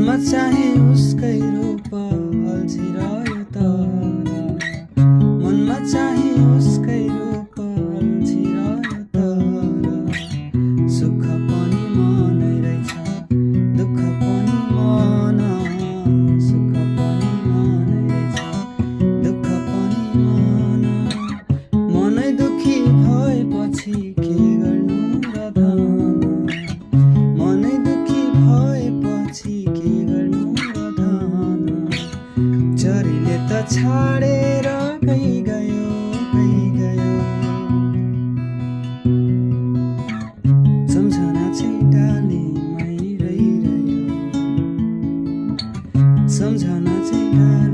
मनमा चाहे उसकै रूप अल्झिरह्यो तारा, मनमा चाहे उसकै रूप अल्झिरह्यो तारा। सुख पनि मनै रहेछ, दुःख पनि मन, सुख पनि मनै रहेछ, दुःख पनि मन। मनै दुखी भएपछि के गर्नु र धन, मनै दुखी भएपछि के गर्नु र धन। चरीले त छाडेर कहीँ गयो, कहीँ गयो। सम्झना चाहिँ डालीमै रहिरह्यो, सम्झना चाहिँ डाली